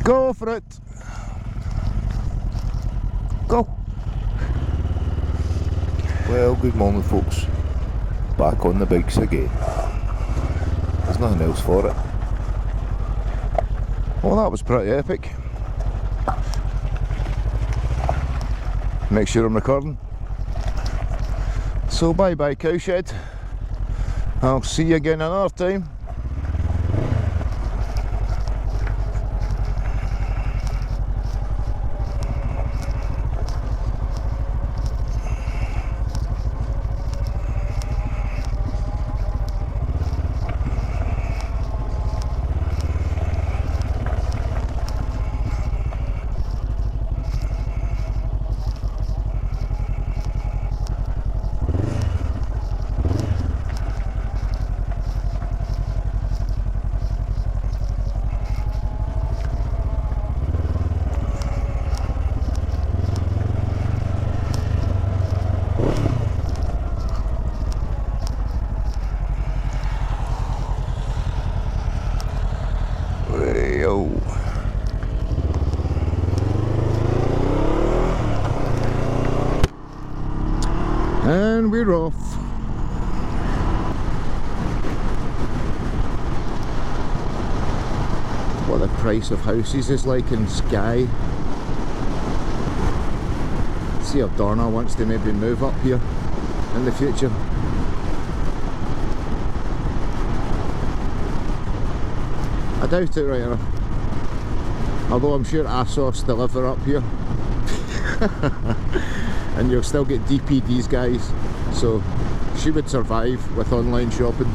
Go for it. Go. Well, good morning folks. Back on the bikes again. There's nothing else for it. Well, that was pretty epic. Make sure I'm recording. So bye bye cowshed. I'll see you again another time. And we're off. What the price of houses is like in Skye. See if Dorna wants to maybe move up here in the future. I doubt it right enough. Although I'm sure ASOS deliver up here. And you'll still get DPD's guys, so she would survive with online shopping.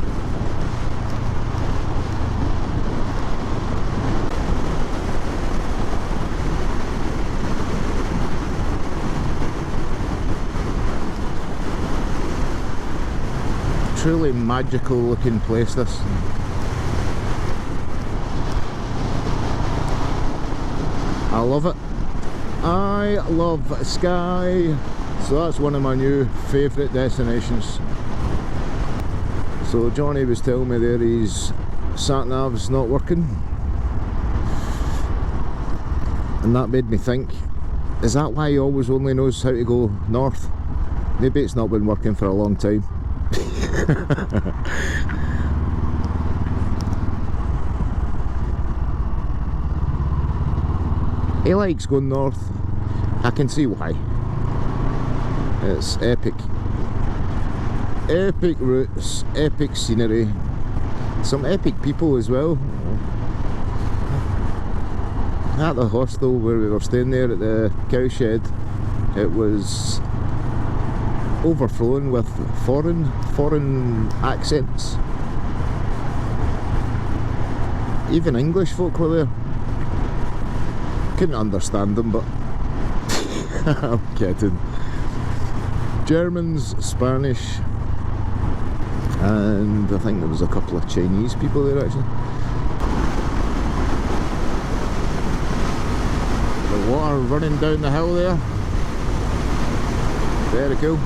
Truly magical looking place this. I love it. I love Skye, so that's one of my new favourite destinations. So Johnny was telling me there his sat-nav's not working, and that made me think, is that why he always only knows how to go north? Maybe it's not been working for a long time. He likes going north. I can see why. It's epic. Epic routes, epic scenery, some epic people as well. At the hostel where we were staying there at the cowshed, it was overflowing with foreign accents. Even English folk were there. Couldn't understand them, but I'm kidding. Germans, Spanish, and I think there was a couple of Chinese people there actually. The water running down the hill there. Very cool.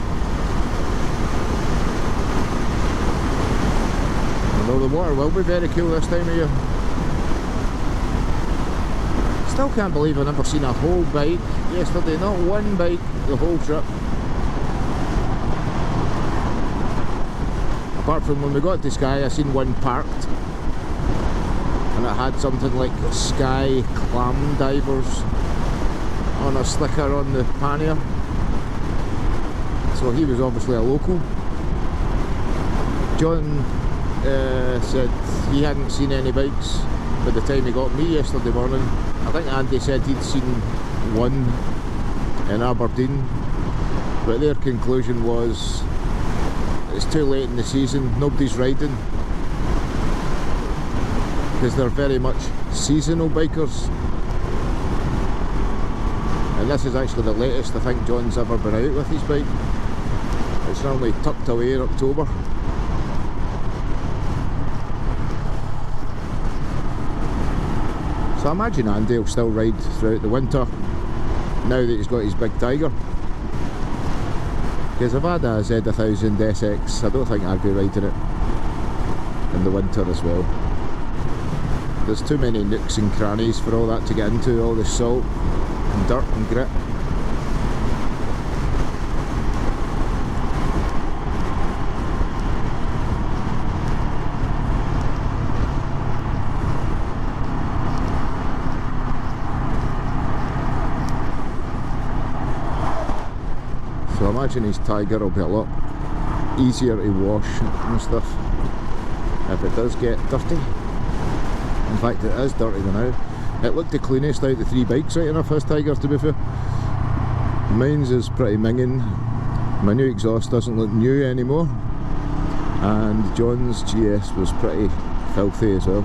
Although the water will be very cool this time of year. Still can't believe I've never seen a whole bike yesterday, not one bike the whole trip. Apart from when we got to Skye, I seen one parked and it had something like Skye clam divers on a sticker on the pannier, so he was obviously a local. John said he hadn't seen any bikes by the time he got me yesterday morning. I think Andy said he'd seen one in Aberdeen, but their conclusion was it's too late in the season, nobody's riding, because they're very much seasonal bikers. And this is actually the latest I think John's ever been out with his bike. It's normally tucked away in October. So I imagine Andy will still ride throughout the winter, now that he's got his big Tiger. Because I've had a Z1000 SX, I don't think I'd be riding it in the winter as well. there's too many nooks and crannies for all that to get into, all the salt and dirt and grit. So I imagine his Tiger will be a lot easier to wash and stuff if it does get dirty. In fact, it is dirty now. It looked the cleanest out of the 3 bikes, right enough, his Tiger, to be fair. Mine's is pretty minging. My new exhaust doesn't look new anymore, and John's GS was pretty filthy as well.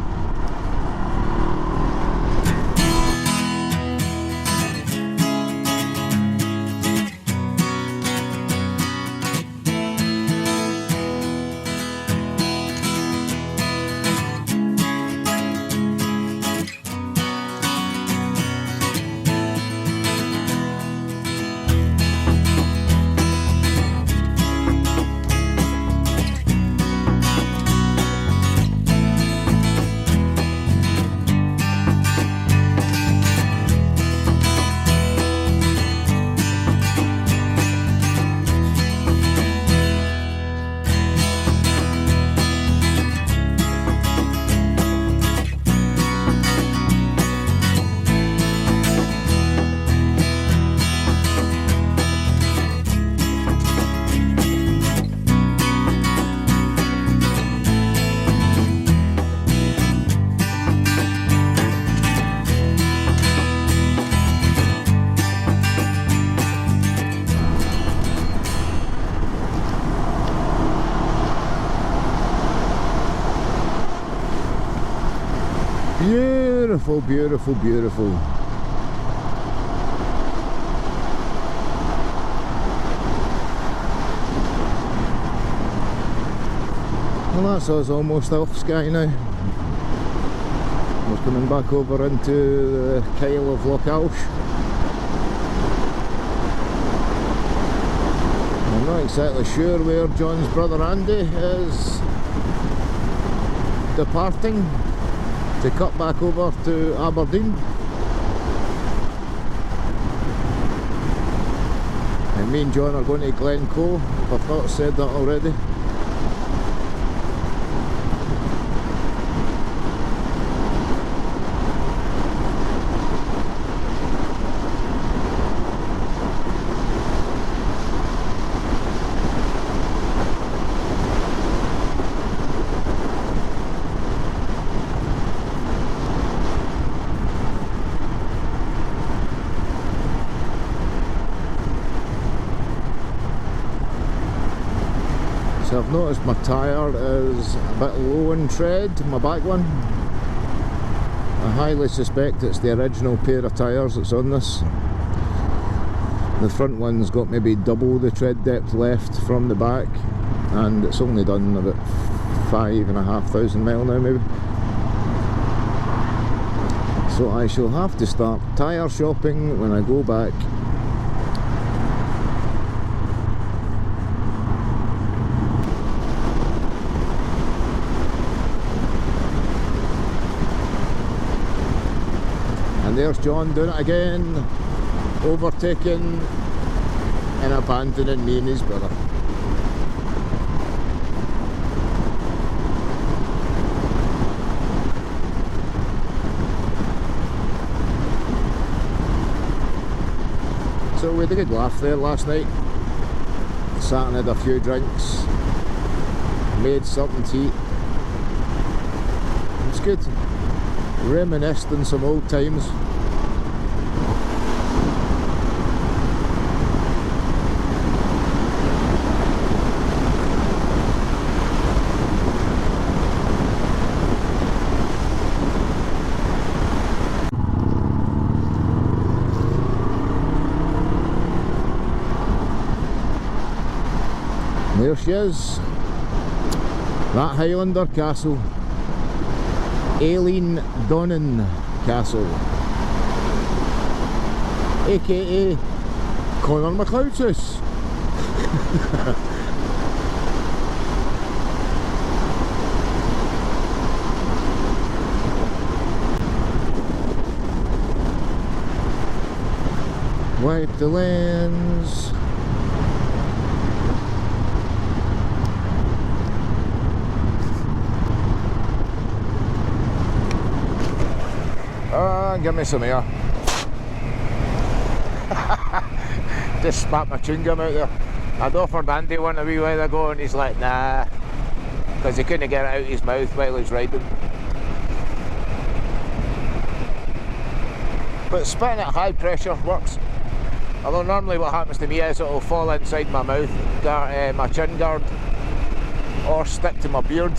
Beautiful, beautiful, beautiful. Well, that's us almost off Skye now. We're coming back over into the Kyle of LiQWYD. I'm not exactly sure where John's brother Andy is departing to cut back over to Aberdeen. And me and John are going to Glencoe, if I've not said that already. So I've noticed my tyre is a bit low in tread, my back one. I highly suspect it's the original pair of tyres that's on this. The front one's got maybe double the tread depth left from the back, and it's only done about 5,500 miles now maybe. So I shall have to start tyre shopping when I go back. And there's John doing it again, overtaking and abandoning me and his brother. So we had a good laugh there last night. Sat and had a few drinks, made something to eat. It's good. Reminisced on some old times. There she is, that Highlander castle. Aileen Donnan Castle, aka Conor McLeod's house. Wipe the lens. Give me some air. Just spat my chewing gum out there. I'd offered Andy one a wee while ago and he's like, nah, because he couldn't get it out of his mouth while he's riding. But spitting at high pressure works. Although normally what happens to me is it'll fall inside my mouth, my chin guard, or stick to my beard,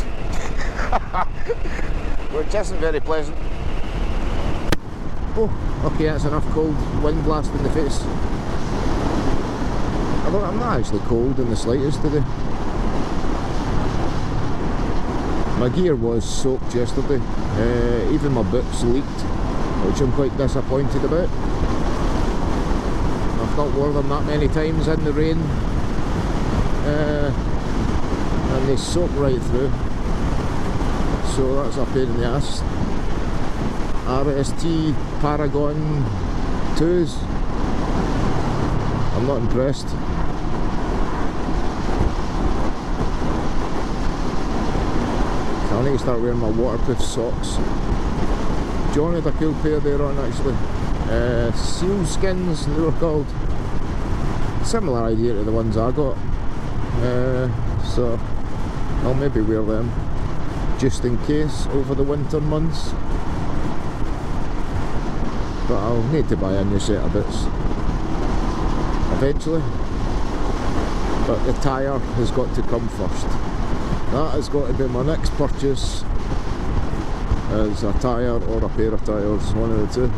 which isn't very pleasant. Oh, okay, that's enough cold wind blast in the face. Although I'm not actually cold in the slightest today. My gear was soaked yesterday, even my boots leaked, which I'm quite disappointed about. I've not worn them that many times in the rain, and they soak right through, so that's a pain in the ass. RST Paragon 2s. I'm not impressed. So I need to start wearing my waterproof socks. John had a cool pair there on actually. Seal skins they were called. Similar idea to the ones I got. So I'll maybe wear them just in case over the winter months. But I'll need to buy a new set of boots eventually. But the tyre has got to come first. That has got to be my next purchase, is a tyre or a pair of tyres, one of the two.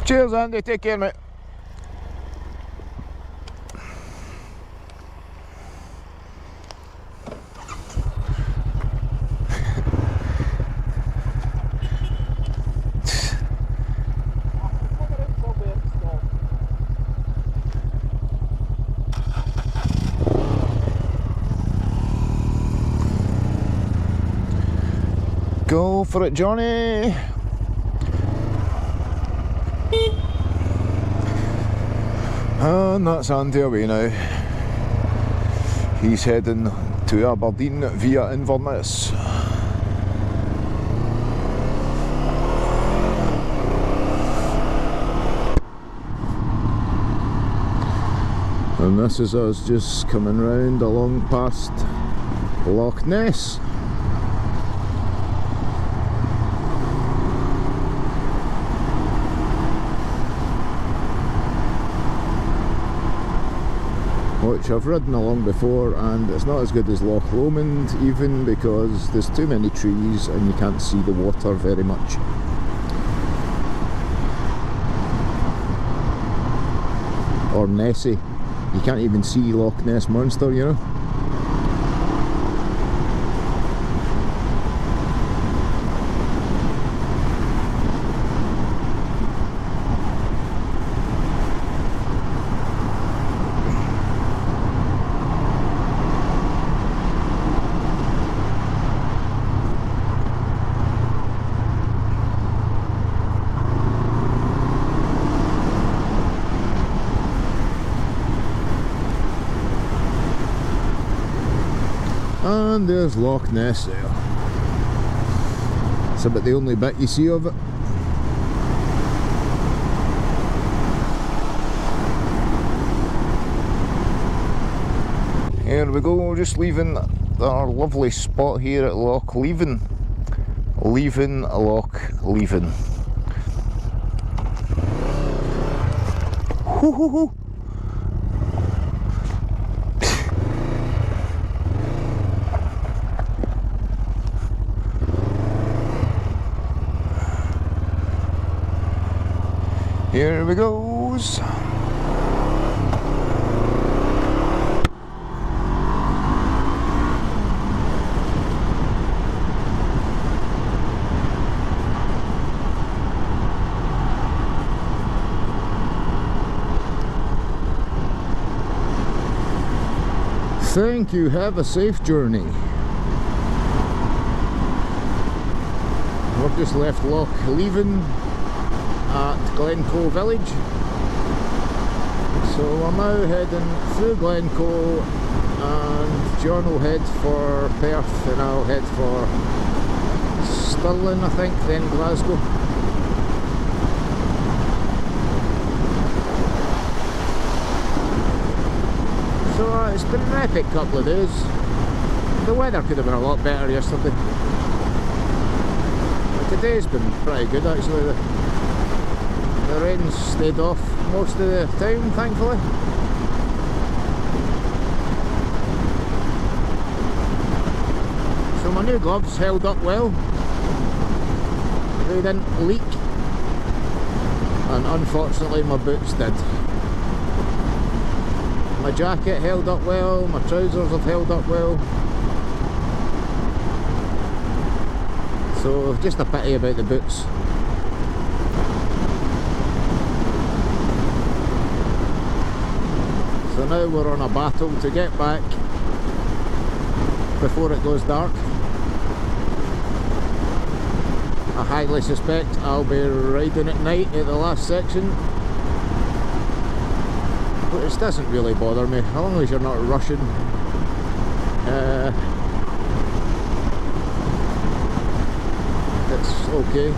Cheers Andy, take care mate. Go for it Johnny. And that's Andy away now. He's heading to Aberdeen via Inverness. And this is us just coming round along past Loch Ness. Which I've ridden along before, and it's not as good as Loch Lomond, even because there's too many trees and you can't see the water very much. Or Nessie, you can't even see Loch Ness Monster, you know. And there's Loch Ness there. It's about the only bit you see of it. Here we go, just leaving our lovely spot here at LiQWYD. Leaving LiQWYD. Hoo hoo hoo. Here we goes. Thank you, have a safe journey. We've just left LiQWYD at Glencoe Village. So we're now heading through Glencoe, and John will head for Perth and I'll head for Stirling, I think, then Glasgow. So it's been an epic couple of days. The weather could have been a lot better yesterday. But today's been pretty good actually. The rain stayed off most of the time, thankfully. So my new gloves held up well. They didn't leak. And unfortunately my boots did. My jacket held up well, my trousers have held up well. So just a pity about the boots. So now we're on a battle to get back before it goes dark. I highly suspect I'll be riding at night at the last section. It doesn't really bother me, as long as you're not rushing. It's okay.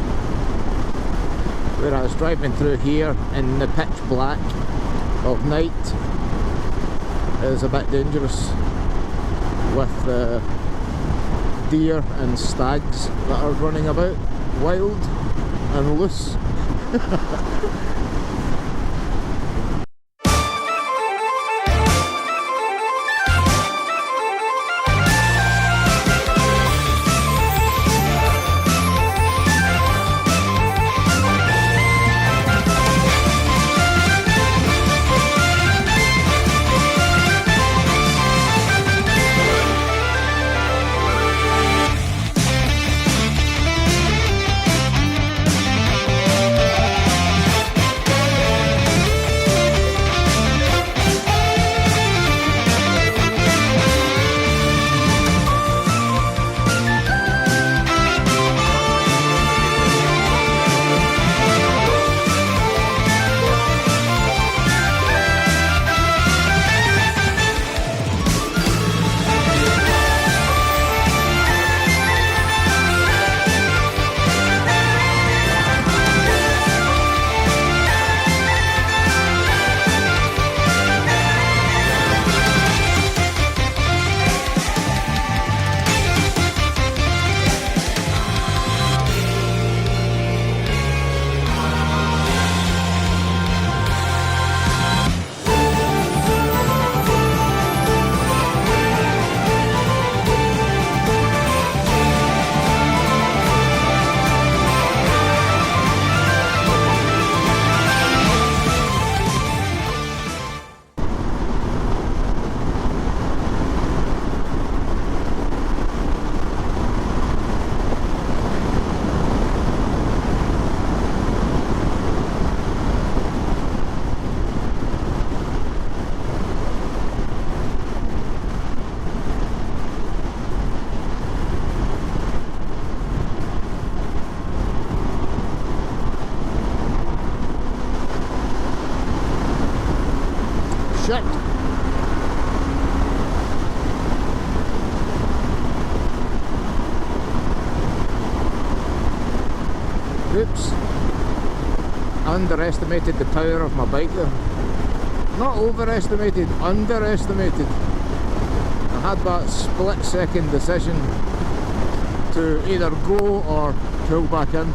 Whereas driving through here in the pitch black of night is a bit dangerous with deer and stags that are running about wild and loose. Shit. Oops. I underestimated the power of my bike there. Not overestimated, underestimated. I had that split second decision to either go or pull back in,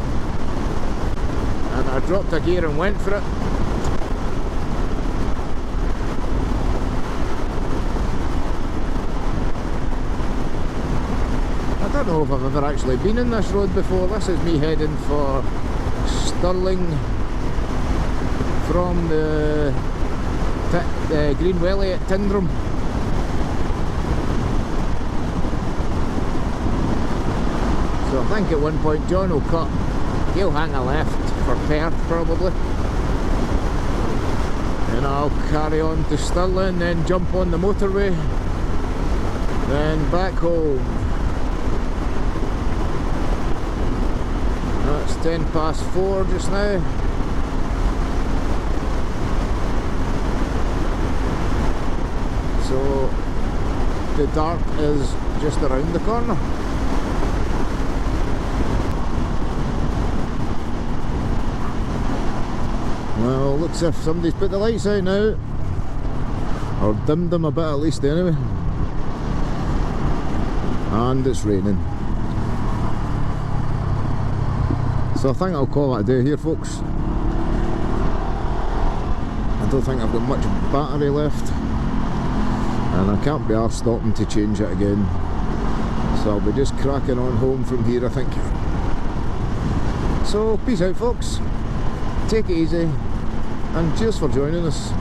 and I dropped a gear and went for it. I don't know if I've ever actually been in this road before. This is me heading for Stirling from the Green Welly at Tyndrum. So I think at one point John will he'll hang a left for Perth probably, and I'll carry on to Stirling, then jump on the motorway, then back home. It's 4:10 just now. So the dark is just around the corner. Well, looks as if somebody's put the lights out now, or dimmed them a bit at least anyway. And it's raining. So I think I'll call it a day here, folks. I don't think I've got much battery left, and I can't be arsed stopping to change it again. So I'll be just cracking on home from here, I think. So peace out, folks. Take it easy, and cheers for joining us.